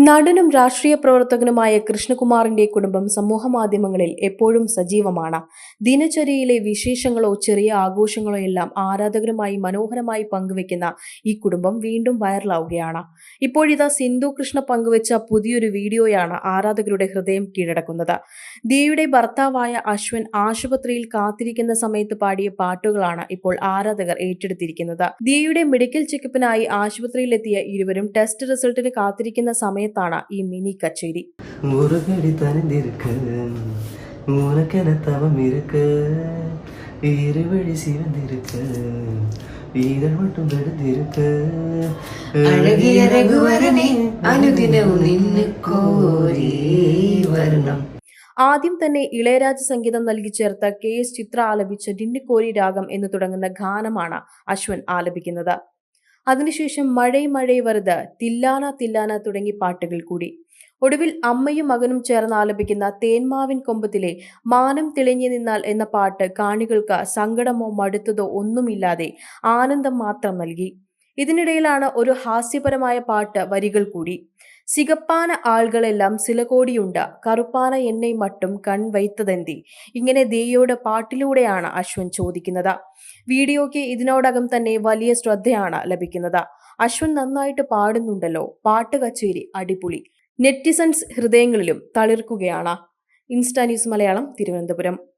നടനും രാഷ്ട്രീയ പ്രവർത്തകനുമായ കൃഷ്ണകുമാറിന്റെ കുടുംബം സമൂഹമാധ്യമങ്ങളിൽ എപ്പോഴും സജീവമാണ്. ദിനചര്യയിലെ വിശേഷങ്ങളോ ചെറിയ ആഘോഷങ്ങളോ എല്ലാം ആരാധകരുമായി മനോഹരമായി പങ്കുവെക്കുന്ന ഈ കുടുംബം വീണ്ടും വൈറലാവുകയാണ്. ഇപ്പോഴിതാ സിന്ധു കൃഷ്ണ പങ്കുവെച്ച പുതിയൊരു വീഡിയോയാണ് ആരാധകരുടെ ഹൃദയം കീഴടക്കുന്നത്. ദിയയുടെ ഭർത്താവായ അശ്വൻ ആശുപത്രിയിൽ കാത്തിരിക്കുന്ന സമയത്ത് പാടിയ പാട്ടുകളാണ് ഇപ്പോൾ ആരാധകർ ഏറ്റെടുത്തിരിക്കുന്നത്. ദിയയുടെ മെഡിക്കൽ ചെക്കപ്പിനായി ആശുപത്രിയിലെത്തിയ ഇരുവരും ടെസ്റ്റ് റിസൾട്ടിന് കാത്തിരിക്കുന്ന സമയത്താണ് ഈ മിനി കച്ചേരി. ആദ്യം തന്നെ ഇളയരാജ സംഗീതം നൽകി ചേർത്ത KS ചിത്ര ആലപിച്ച നിന്നിക്കോരി രാഗം എന്ന് തുടങ്ങുന്ന ഗാനമാണ് അശ്വൻ ആലപിക്കുന്നത്. അതിനുശേഷം മഴൈ മഴൈ വരുത്, തില്ലാന തില്ലാന തുടങ്ങി പാട്ടുകൾ കൂടി. ഒടുവിൽ അമ്മയും മകനും ചേർന്ന് ആലപിക്കുന്ന തേന്മാവിൻ കൊമ്പത്തിലെ മാനം തെളിഞ്ഞു നിന്നാൽ എന്ന പാട്ട് കാണികൾക്ക് സങ്കടമോ മടുത്തതോ ഒന്നുമില്ലാതെ ആനന്ദം മാത്രം നൽകി. ഇതിനിടയിലാണ് ഒരു ഹാസ്യപരമായ പാട്ട് വരികൾ കൂടി. സികപ്പാന ആളുകളെല്ലാം സിലകോടിയുണ്ട്, കറുപ്പാന എന്നെ മട്ടും കൺവൈത്തതെന്തി. ഇങ്ങനെ ദേയോട് പാട്ടിലൂടെയാണ് അശ്വൻ ചോദിക്കുന്നത്. വീഡിയോയ്ക്ക് ഇതിനോടകം തന്നെ വലിയ ശ്രദ്ധയാണ് ലഭിക്കുന്നത്. അശ്വൻ നന്നായിട്ട് പാടുന്നുണ്ടല്ലോ, പാട്ട് കച്ചേരി അടിപൊളി. നെറ്റിസൺസ് ഹൃദയങ്ങളിലും തളിർക്കുകയാണ്. Insta news Malayalam, Thiruvananthapuram.